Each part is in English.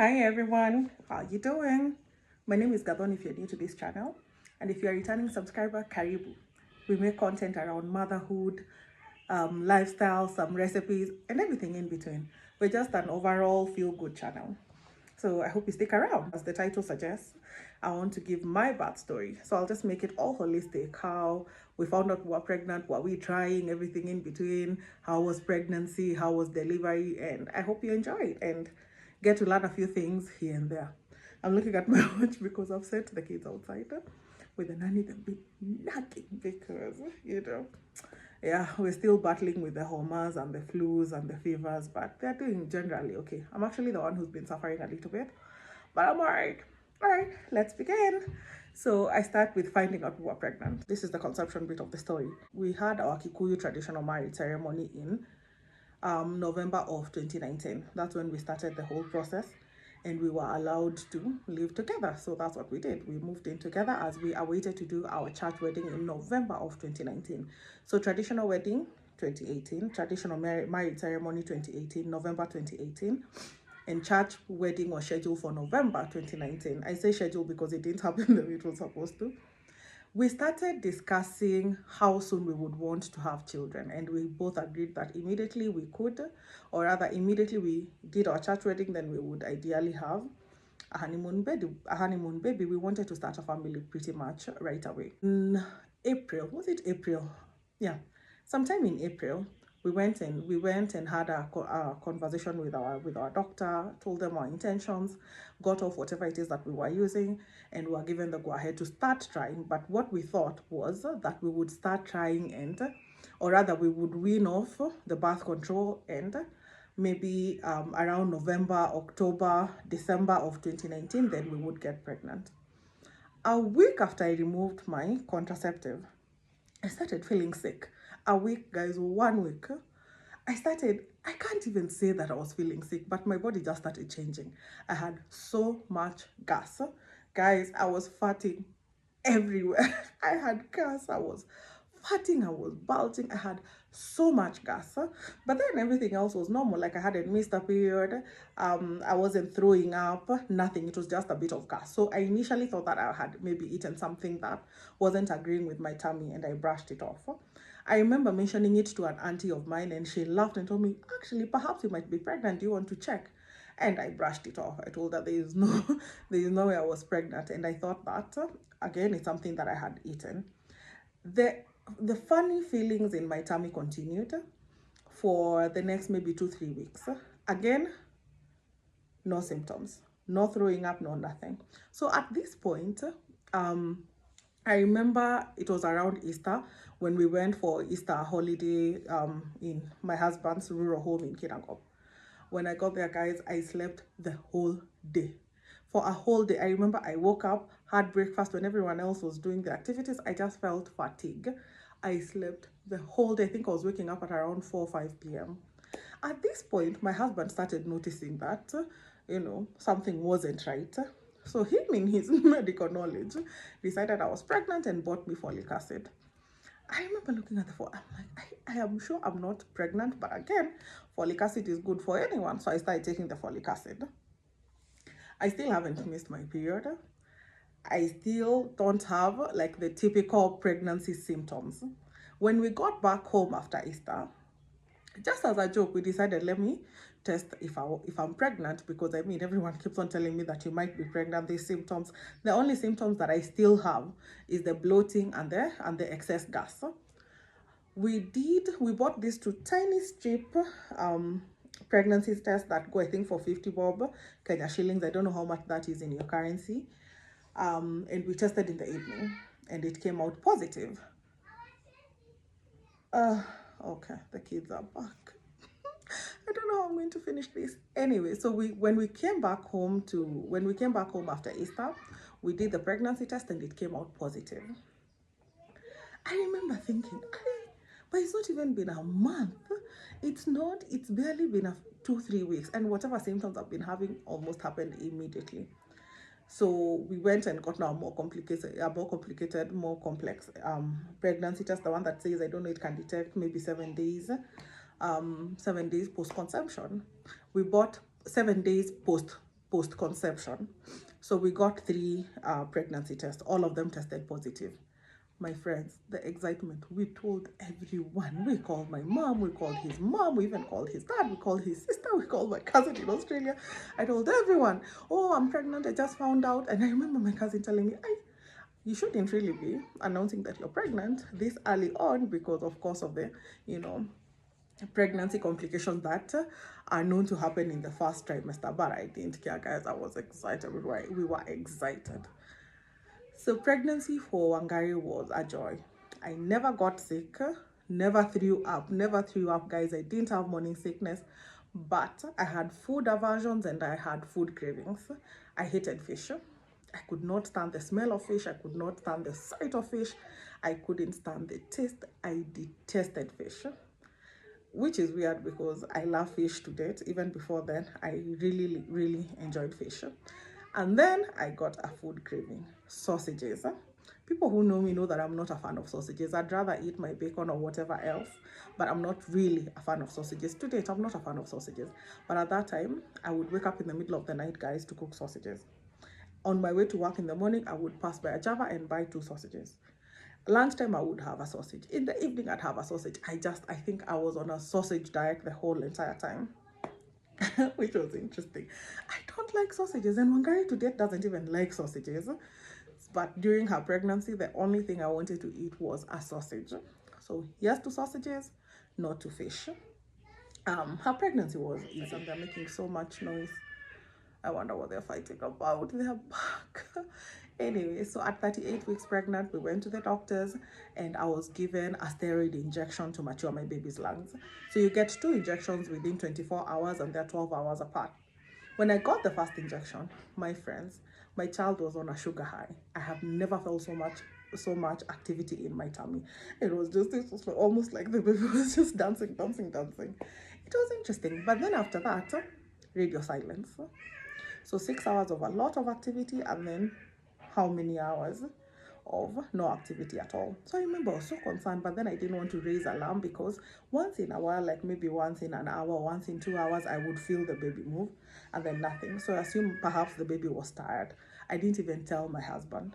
Hi everyone, how you doing? My name is Gabon if you're new to this channel, and if you're a returning subscriber, Karibu. We make content around motherhood, lifestyle, some recipes, and everything in between. We're just an overall feel-good channel. So I hope you stick around. As the title suggests, I want to give my birth story. So I'll just make it all holistic. How we found out we were pregnant, what we trying, everything in between, how was pregnancy, how was delivery, and I hope you enjoy it and get to learn a few things here and there. I'm looking at my watch because I've sent the kids outside with the nanny. They've been nagging because, yeah, we're still battling with the homas and the flus and the fevers, but they're doing generally okay. I'm actually the one who's been suffering a little bit, but I'm all right. All right, let's begin. So I start with finding out we were pregnant. This is the conception bit of the story. We had our Kikuyu traditional marriage ceremony in November of 2019. That's when we started the whole process and we were allowed to live together. So that's what we did. We moved in together as we awaited to do our church wedding in November of 2019. So traditional wedding 2018, traditional marriage ceremony 2018, November 2018. And church wedding was scheduled for November 2019. I say scheduled because it didn't happen the way it was supposed to. We started discussing how soon we would want to have children, and we both agreed that immediately we could, or rather immediately we did our church wedding, then we would ideally have a honeymoon baby. We wanted to start a family pretty much right away. In April, was it April? Yeah, sometime in April, we went and had a conversation with our doctor, told them our intentions, got off whatever it is that we were using, and we were given the go ahead to start trying. But what we thought was that we would start trying, and or rather we would wean off the birth control, and maybe around November, October, December of 2019, then we would get pregnant. A week after I removed my contraceptive, I started feeling sick. A week, guys, 1 week. I can't even say that I was feeling sick, but my body just started changing. I had so much gas. Guys, I was farting everywhere. I had gas, I was farting, I was bulging, I had so much gas. But then everything else was normal. Like I hadn't missed a period, I wasn't throwing up, nothing. It was just a bit of gas. So I initially thought that I had maybe eaten something that wasn't agreeing with my tummy, and I brushed it off. I remember mentioning it to an auntie of mine, and she laughed and told me, actually, perhaps you might be pregnant. Do you want to check? And I brushed it off. I told her there is no there is no way I was pregnant, and I thought that again it's something that I had eaten. The funny feelings in my tummy continued for the next maybe 2-3 weeks. Again, no symptoms, no throwing up, no nothing. So at this point, I remember it was around Easter when we went for Easter holiday in my husband's rural home in Kinangop. When I got there, guys, I slept the whole day. For a whole day. I remember I woke up, had breakfast when everyone else was doing the activities. I just felt fatigue. I slept the whole day. I think I was waking up at around 4 or 5 p.m. At this point, my husband started noticing that, something wasn't right. So him, in his medical knowledge, decided I was pregnant and bought me folic acid. I remember looking at the phone. I'm like, I am sure I'm not pregnant, but again, folic acid is good for anyone. So I started taking the folic acid. I still haven't missed my period. I still don't have like the typical pregnancy symptoms. When we got back home after Easter, just as a joke, we decided, let me test if I'm pregnant, because I mean everyone keeps on telling me that you might be pregnant. These symptoms, the only symptoms that I still have is the bloating and the excess gas. We bought these two tiny strip pregnancy tests that go, I think, for 50 bob Kenya shillings. I don't know how much that is in your currency. And we tested in the evening and it came out positive. Okay, the kids are back. I don't know how I'm going to finish this. Anyway, so when we came back home after Easter, we did the pregnancy test and it came out positive. I remember thinking, but it's not even been a month. It's barely been 2-3 weeks, and whatever symptoms I've been having almost happened immediately. So we went and got now more complicated, more complex pregnancy test, the one that says, I don't know, it can detect maybe 7 days, 7 days post-conception. We bought 7 days post post-conception. So we got 3 pregnancy tests. All of them tested positive. My friends, the excitement, we told everyone. We called my mom, we called his mom, we even called his dad, we called his sister, we called my cousin in Australia. I told everyone, oh, I'm pregnant, I just found out. And I remember my cousin telling me, you shouldn't really be announcing that you're pregnant this early on, because of course of the, pregnancy complications that are known to happen in the first trimester. But I didn't care, guys. I was excited. We were excited. So pregnancy for Wangari was a joy. I never got sick, never threw up, guys. I didn't have morning sickness, but I had food aversions and I had food cravings. I hated fish. I could not stand the smell of fish. I could not stand the sight of fish. I couldn't stand the taste. I detested fish, which is weird because I love fish to death. Even before then, I really, really enjoyed fish. And then I got a food craving. Sausages. People who know me know that I'm not a fan of sausages. I'd rather eat my bacon or whatever else, but I'm not really a fan of sausages. To date, I'm not a fan of sausages. But at that time, I would wake up in the middle of the night, guys, to cook sausages. On my way to work in the morning, I would pass by a Java and buy 2 sausages. Lunchtime, I would have a sausage. In the evening, I'd have a sausage. I think I was on a sausage diet the whole entire time. Which was interesting. I don't like sausages, and Wangari to date doesn't even like sausages. But during her pregnancy, the only thing I wanted to eat was a sausage. So yes to sausages, no to fish. Her pregnancy was easy, and they're making so much noise. I wonder what they're fighting about. They're back. Anyway, so at 38 weeks pregnant, we went to the doctors and I was given a steroid injection to mature my baby's lungs. So you get 2 injections within 24 hours and they're 12 hours apart. When I got the first injection, my friends, my child was on a sugar high. I have never felt so much activity in my tummy. It was almost like the baby was just dancing. It was interesting. But then after that, radio silence. So 6 hours of a lot of activity, and then how many hours of no activity at all. So I remember I was so concerned, but then I didn't want to raise alarm because once in a while, like maybe once in an hour, once in 2 hours, I would feel the baby move and then nothing. So I assumed perhaps the baby was tired. I didn't even tell my husband.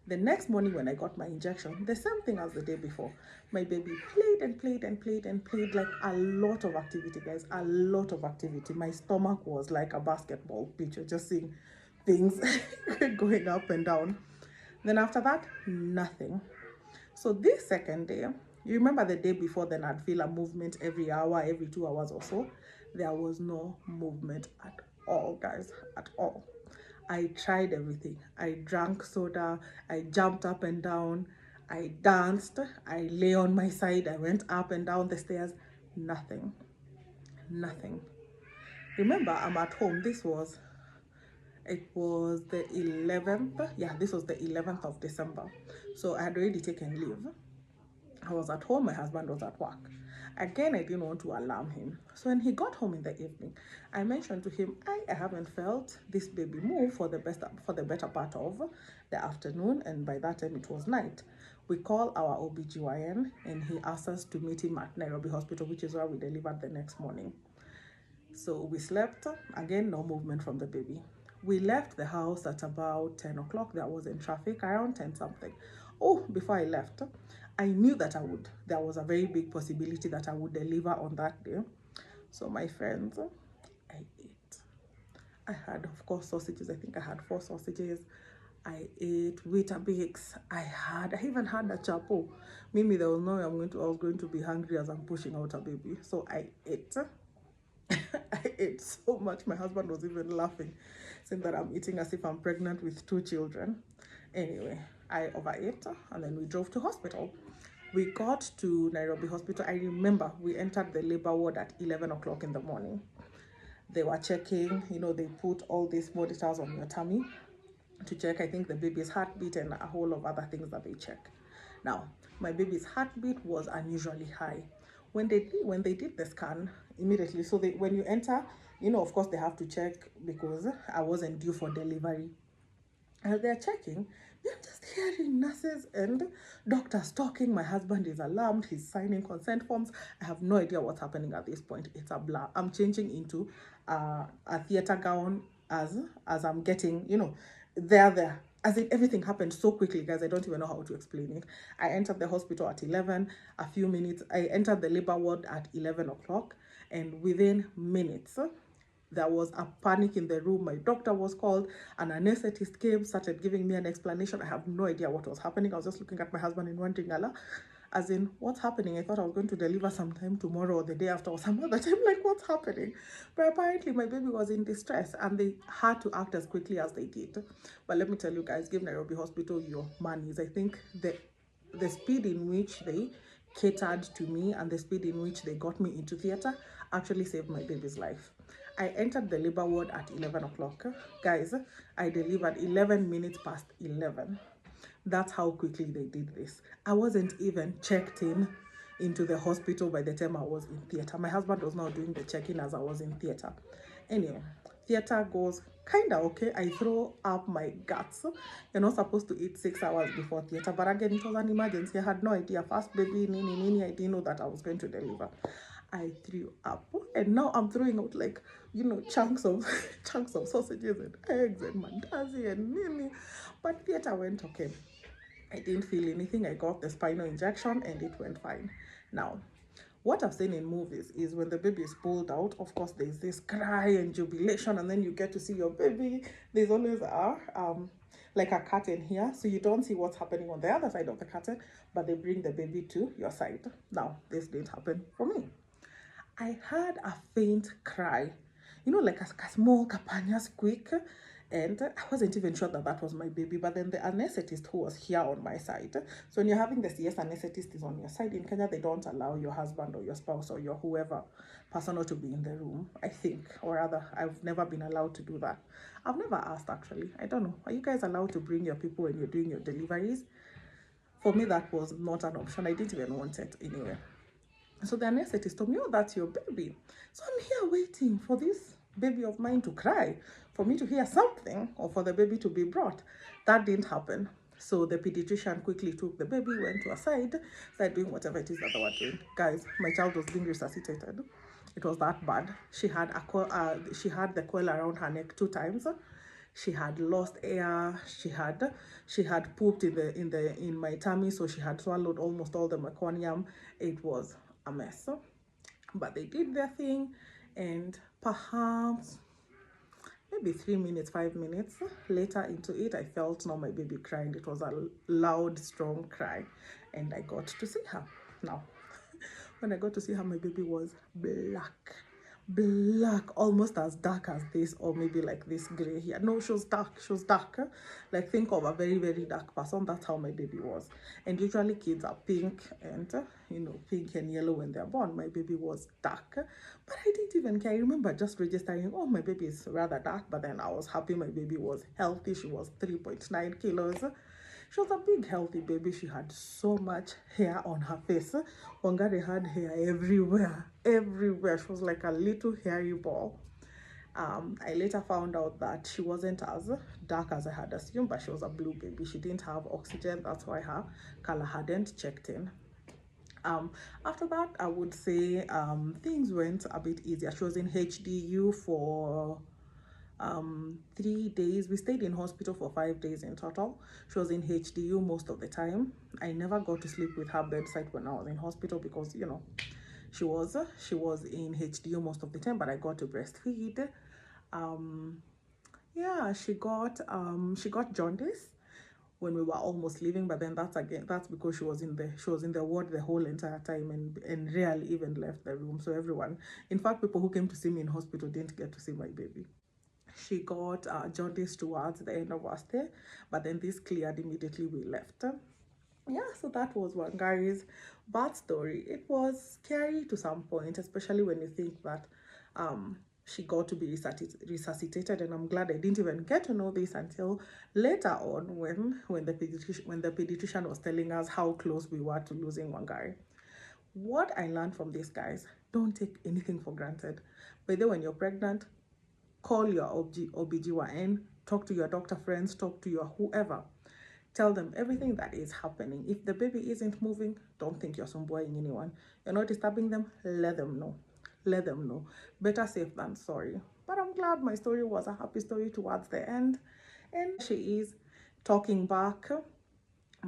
The next morning when I got my injection, the same thing as the day before. My baby played and played and played and played, like a lot of activity, guys, a lot of activity. My stomach was like a basketball pitch, just seeing things going up and down. Then after that, nothing. So this second day, you remember the day before, then I'd feel a movement every hour, every 2 hours or so. There was no movement at all, guys, at all. I tried everything. I drank soda, I jumped up and down, I danced, I lay on my side, I went up and down the stairs. Nothing. Remember, I'm at home. It was the 11th. Yeah, this was the 11th of December. So I had already taken leave. I was at home, my husband was at work. Again, I didn't want to alarm him. So when he got home in the evening, I mentioned to him, I haven't felt this baby move for the better part of the afternoon, and by that time it was night. We call our OBGYN and he asked us to meet him at Nairobi Hospital, which is where we delivered the next morning. So we slept, again, no movement from the baby. We left the house at about 10 o'clock. There was in traffic around 10 something. Oh, before I left, I knew that there was a very big possibility that I would deliver on that day. So my friends, I ate. I had, of course, sausages. I think I had 4 sausages. I ate Weetabix. I even had a chapo. Mimi, there was no way I was going to be hungry as I'm pushing out a baby. So I ate. I ate so much. My husband was even laughing, saying that I'm eating as if I'm pregnant with 2 children. Anyway, I overate and then we drove to hospital. We got to Nairobi Hospital. I remember we entered the labor ward at 11 o'clock in the morning. They were checking, they put all these monitors on your tummy to check, I think, the baby's heartbeat and a whole of other things that they check. Now, my baby's heartbeat was unusually high. When they did the scan, immediately, so when you enter, of course, they have to check because I wasn't due for delivery. As they're checking, they're just hearing nurses and doctors talking. My husband is alarmed. He's signing consent forms. I have no idea what's happening at this point. It's a blur. I'm changing into a theater gown as I'm getting, there. As in everything happened so quickly, guys. I don't even know how to explain it. I entered the hospital at 11. A few minutes. I entered the labor ward at 11 o'clock, and within minutes, there was a panic in the room. My doctor was called, an anesthetist came, started giving me an explanation. I have no idea what was happening. I was just looking at my husband and wondering, Allah, as in, what's happening? I thought I was going to deliver sometime tomorrow or the day after or some other time. Like, what's happening? But apparently, my baby was in distress and they had to act as quickly as they did. But let me tell you guys, give Nairobi Hospital your monies. I think the speed in which they catered to me and the speed in which they got me into theater actually saved my baby's life. I entered the labor ward at 11 o'clock. Guys, I delivered 11 minutes past 11. That's how quickly they did this. I wasn't even checked into the hospital by the time I was in theater. My husband was not doing the check-in as I was in theater. Anyway, theater goes kind of okay. I throw up my guts. You're not supposed to eat 6 hours before theater, but again, it was an emergency. I had no idea. First baby, nini, I didn't know that I was going to deliver. I threw up, and now I'm throwing out like, chunks of chunks of sausages and eggs and mandazi and nini. But theater went okay. I didn't feel anything. I got the spinal injection and it went fine. Now, what I've seen in movies is when the baby is pulled out, of course, there's this cry and jubilation, and then you get to see your baby. There's always like a curtain here, so you don't see what's happening on the other side of the curtain, but they bring the baby to your side. Now, this didn't happen for me. I heard a faint cry, like a small capanya squeak, and I wasn't even sure that that was my baby. But then the anesthetist who was here on my side, so when you're having the CS anesthetist is on your side, in Kenya they don't allow your husband or your spouse or your whoever personal to be in the room, I think, or rather I've never been allowed to do that. I've never asked, actually. I don't know, are you guys allowed to bring your people when you're doing your deliveries? For me, that was not an option. I didn't even want it anyway. So the anesthetist told me, oh, that's your baby. So I'm here waiting for this baby of mine to cry, for me to hear something, or for the baby to be brought. That didn't happen. So the pediatrician quickly took the baby, went to a side, started doing whatever it is that they were doing. Guys, my child was being resuscitated. It was that bad. She had the coil around her neck 2 times. She had lost air. She had pooped in my tummy, so she had swallowed almost all the meconium. It was a mess, but they did their thing, and perhaps maybe 3 minutes, 5 minutes later into it, I felt now my baby crying. It was a loud, strong cry, and I got to see her. Now, when I got to see her, my baby was black, almost as dark as this, or maybe like this gray here. No, she was dark. Like, think of a very, very dark person. That's how my baby was. And usually kids are pink and pink and yellow when they're born. My baby was dark, but I didn't even care. I remember just registering, oh, my baby is rather dark, but then I was happy my baby was healthy. She was 3.9 kilos. She was a big, healthy baby. She had so much hair on her face. Wangari had hair everywhere. She was like a little hairy ball. I later found out that she wasn't as dark as I had assumed, but she was a blue baby. She didn't have oxygen. That's why her color hadn't checked in. After that, I would say things went a bit easier. She was in HDU for 3 days. We stayed in hospital for 5 days in total. She was in HDU most of the time. I never got to sleep with her bedside when I was in hospital because she was in HDU most of the time, but I got to breastfeed. Yeah, she got jaundice when we were almost leaving, but then that's because she was in the ward the whole entire time and rarely even left the room. So everyone, in fact, people who came to see me in hospital didn't get to see my baby. She got jaundice towards the end of our stay, but then this cleared immediately we left. Yeah, so that was Wangari's bad story. It was scary to some point, especially when you think that she got to be resuscitated, and I'm glad I didn't even get to know this until later on when the pediatrician was telling us how close we were to losing Wangari. What I learned from this, guys, don't take anything for granted. By the way, when you're pregnant, call your OBGYN, talk to your doctor friends, talk to your whoever. Tell them everything that is happening. If the baby isn't moving, don't think you're sumboying anyone. You're not disturbing them, let them know. let them know. Better safe than sorry. But I'm glad my story was a happy story towards the end. And she is talking back,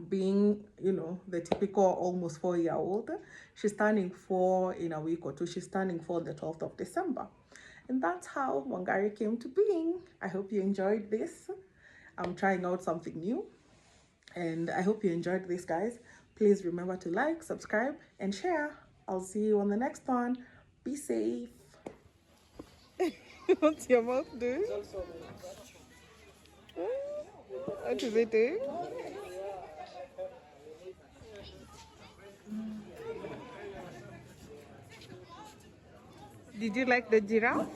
being, the typical almost 4 year old. She's turning 4 in a week or two. She's turning 4 on the 12th of December. And that's how Wangari came to being. I hope you enjoyed this. I'm trying out something new. And I hope you enjoyed this, guys. Please remember to like, subscribe, and share. I'll see you on the next one. Be safe. What's your mouth doing? What is it doing? Did you like the giraffe?